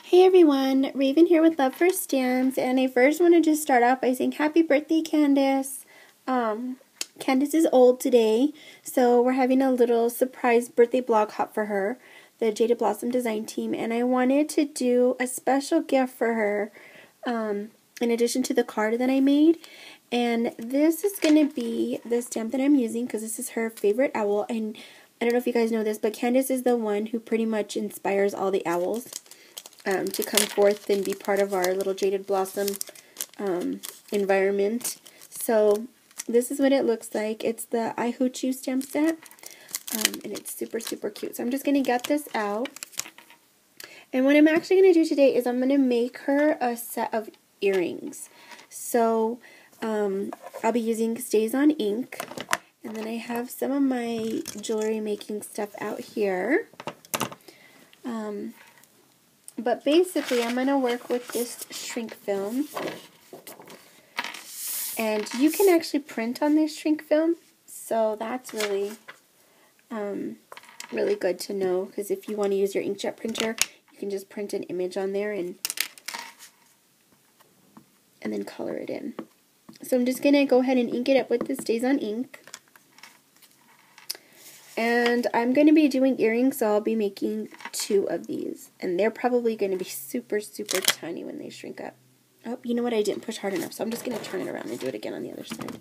Hey everyone, Raven here with Love for Stamps, and I first want to just start off by saying happy birthday, Candace. Candace is old today, so we're having a little surprise birthday blog hop for her, the Jaded Blossom design team, and I wanted to do a special gift for her in addition to the card that I made. And this is going to be the stamp that I'm using because this is her favorite owl, and I don't know if you guys know this, but Candace is the one who pretty much inspires all the owls to come forth and be part of our little Jaded Blossom environment. So this is what it looks like. It's the I Hooch You stamp set, and it's super, super cute. So I'm just going to get this out. And what I'm actually going to do today is I'm going to make her a set of earrings. So I'll be using StazOn ink, and then I have some of my jewelry making stuff out here. But basically, I'm going to work with this shrink film. And you can actually print on this shrink film. So that's really, really good to know. Because if you want to use your inkjet printer, you can just print an image on there and then color it in. So I'm just going to go ahead and ink it up with the StazOn ink. And I'm going to be doing earrings, so I'll be making 2 of these. And they're probably going to be super, super tiny when they shrink up. Oh, you know what? I didn't push hard enough, so I'm just going to turn it around and do it again on the other side.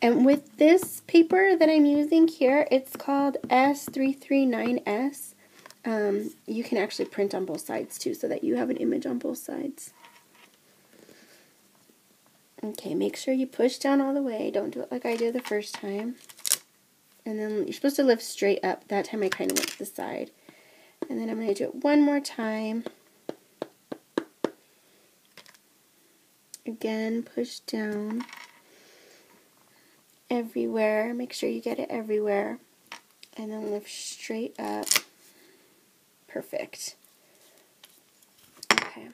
And with this paper that I'm using here, it's called S339S. You can actually print on both sides, too, so that you have an image on both sides. Okay, make sure you push down all the way. Don't do it like I did the first time. And then you're supposed to lift straight up. That time I kind of went to the side. And then I'm going to do it one more time. Again, push down everywhere. Make sure you get it everywhere. And then lift straight up. Perfect. Okay.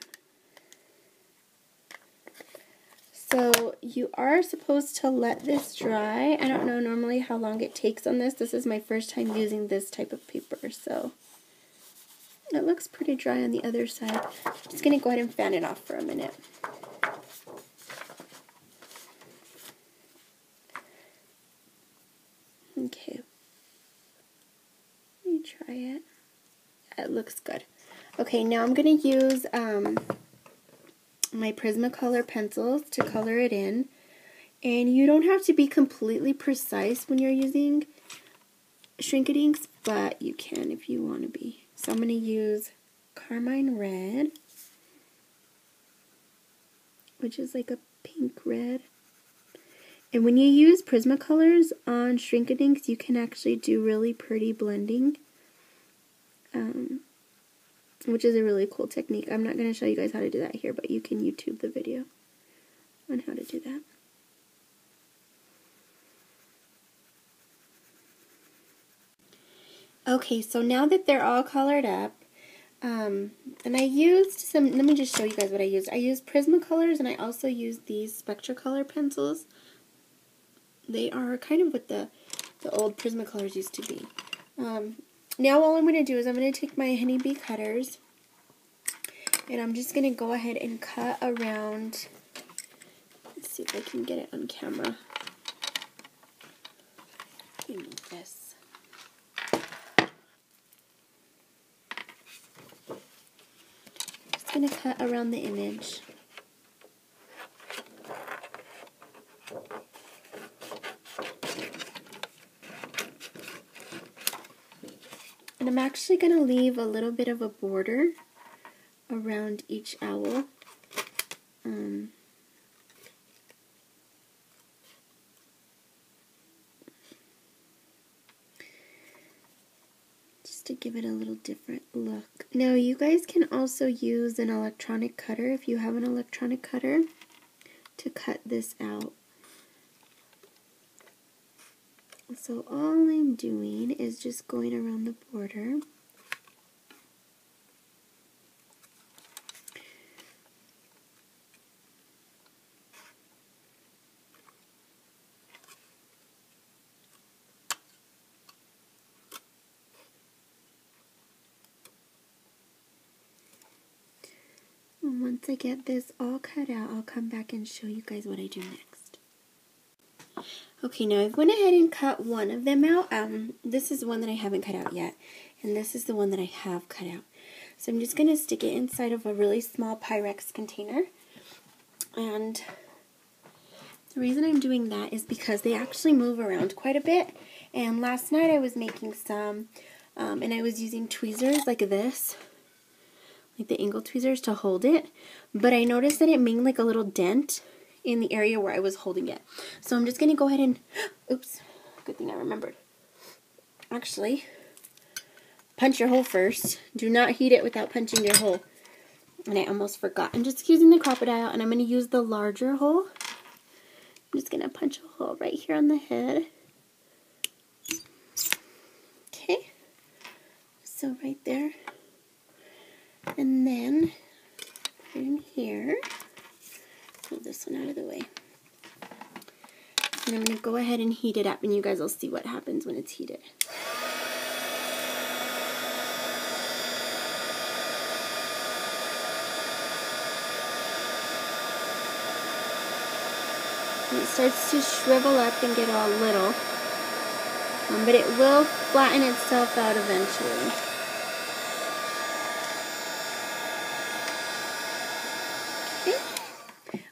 So you are supposed to let this dry. I don't know normally how long it takes on this. This is my first time using this type of paper, so it looks pretty dry on the other side. I'm just going to go ahead and fan it off for a minute. Okay. Let me try it. It looks good. Okay, now I'm going to use my Prismacolor pencils to color it in. And you don't have to be completely precise when you're using Shrink-It inks, but you can if you want to be. So I'm going to use Carmine Red, which is like a pink red. And when you use Prismacolors on Shrink-It inks, you can actually do really pretty blending, which is a really cool technique. I'm not going to show you guys how to do that here, but you can YouTube the video on how to do that. Okay, so now that they're all colored up, and I used some, let me just show you guys what I used. I used Prismacolors, and I also used these Spectracolor pencils. They are kind of what the old Prismacolors used to be. Now all I'm going to do is I'm going to take my honeybee cutters, and I'm just going to go ahead and cut around. Let's see if I can get it on camera. Let me move this. Just going to cut around the image. And I'm actually going to leave a little bit of a border around each owl. Just to give it a little different look. Now you guys can also use an electronic cutter if you have an electronic cutter to cut this out. So all I'm doing is just going around the border. once I get this all cut out, I'll come back and show you guys what I do next. Okay, now I've went ahead and cut one of them out. This is one that I haven't cut out yet, and this is the one that I have cut out. So I'm just going to stick it inside of a really small Pyrex container. And the reason I'm doing that is because they actually move around quite a bit. And last night I was making some, and I was using tweezers like this, like the angle tweezers to hold it. But I noticed that it made like a little dent in the area where I was holding it. So I'm just going to go ahead and, oops, good thing I remembered. Actually, punch your hole first. Do not heat it without punching your hole. And I almost forgot. I'm just using the crocodile, and I'm going to use the larger hole. I'm just going to punch a hole right here on the head. Okay. So right there. And then in here, move this one out of the way. And I'm going to go ahead and heat it up, and you guys will see what happens when it's heated. And it starts to shrivel up and get all little, but it will flatten itself out eventually.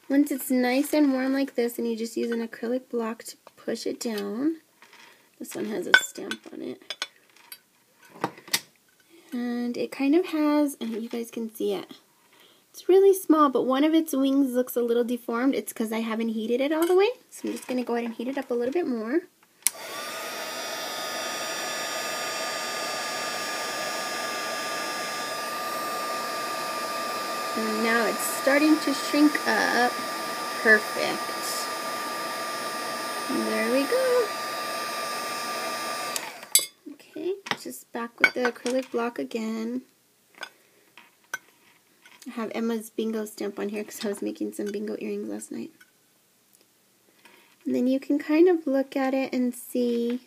Once it's nice and warm like this, and you just use an acrylic block to push it down. This one has a stamp on it. And it kind of has, and you guys can see it. It's really small, but one of its wings looks a little deformed. It's because I haven't heated it all the way. So I'm just going to go ahead and heat it up a little bit more. And now it's starting to shrink up. Perfect. And there we go. Okay, just back with the acrylic block again. I have Emma's bingo stamp on here because I was making some bingo earrings last night. And then you can kind of look at it and see,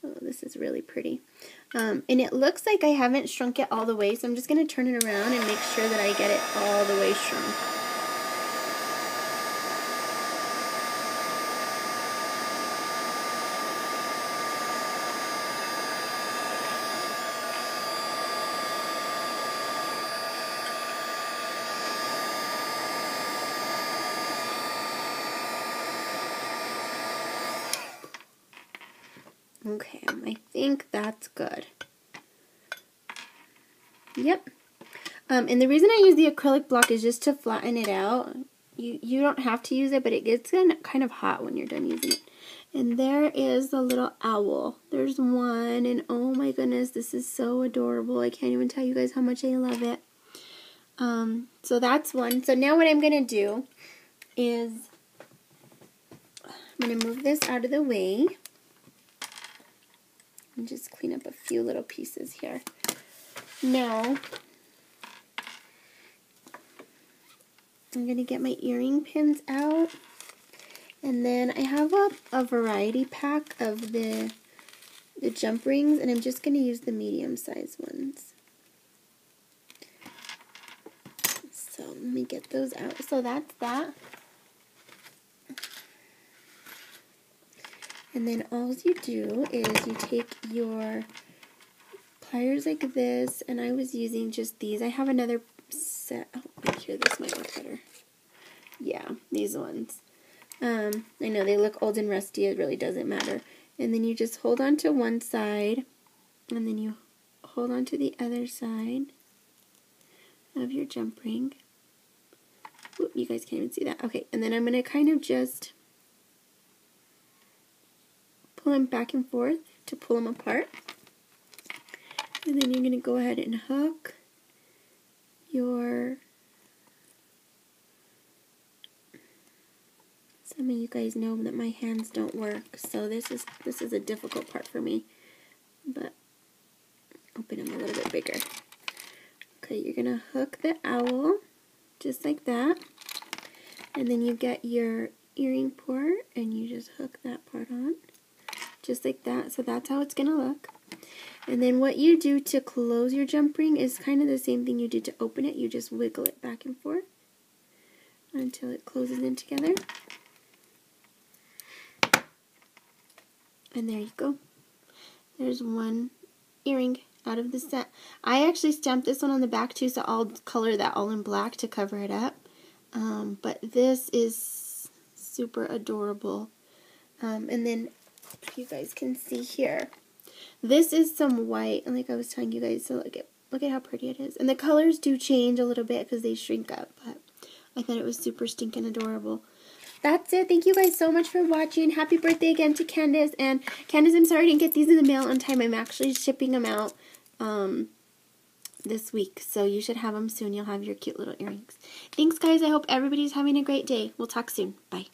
oh, this is really pretty. And it looks like I haven't shrunk it all the way, so I'm just going to turn it around and make sure that I get it all the way shrunk. Okay, I think that's good. Yep. And the reason I use the acrylic block is just to flatten it out. You don't have to use it, but it gets kind of hot when you're done using it. And there is the little owl. There's one, and oh my goodness, this is so adorable. I can't even tell you guys how much I love it. So that's one. So now what I'm going to do is I'm going to move this out of the way. And just clean up a few little pieces here. Now, I'm going to get my earring pins out. And then I have a variety pack of the jump rings, and I'm just going to use the medium-sized ones. So let me get those out. So that's that. And then all you do is you take your pliers like this, and I was using just these. I have another set. Oh, right here, this might work better. Yeah, these ones. I know they look old and rusty. It really doesn't matter. And then you just hold on to one side, and then you hold on to the other side of your jump ring. Oop, you guys can't even see that. Okay, and then I'm going to kind of just pull them back and forth to pull them apart. And then you're going to go ahead and hook your, some of you guys know that my hands don't work, so this is a difficult part for me, but open them a little bit bigger. Okay, you're going to hook the owl just like that, and then you get your earring port and you just hook that part on just like that. So that's how it's going to look. And then what you do to close your jump ring is kind of the same thing you did to open it. You just wiggle it back and forth until it closes in together. And there you go. There's one earring out of the set. I actually stamped this one on the back too, so I'll color that all in black to cover it up. But this is super adorable. And then you guys can see here, this is some white, and like I was telling you guys, so look at how pretty it is. And the colors do change a little bit because they shrink up, but I thought it was super stinking adorable. That's it. Thank you guys so much for watching. Happy birthday again to Candace. And Candace, I'm sorry I didn't get these in the mail on time. I'm actually shipping them out this week, so you should have them soon. You'll have your cute little earrings. Thanks, guys. I hope everybody's having a great day. We'll talk soon. Bye.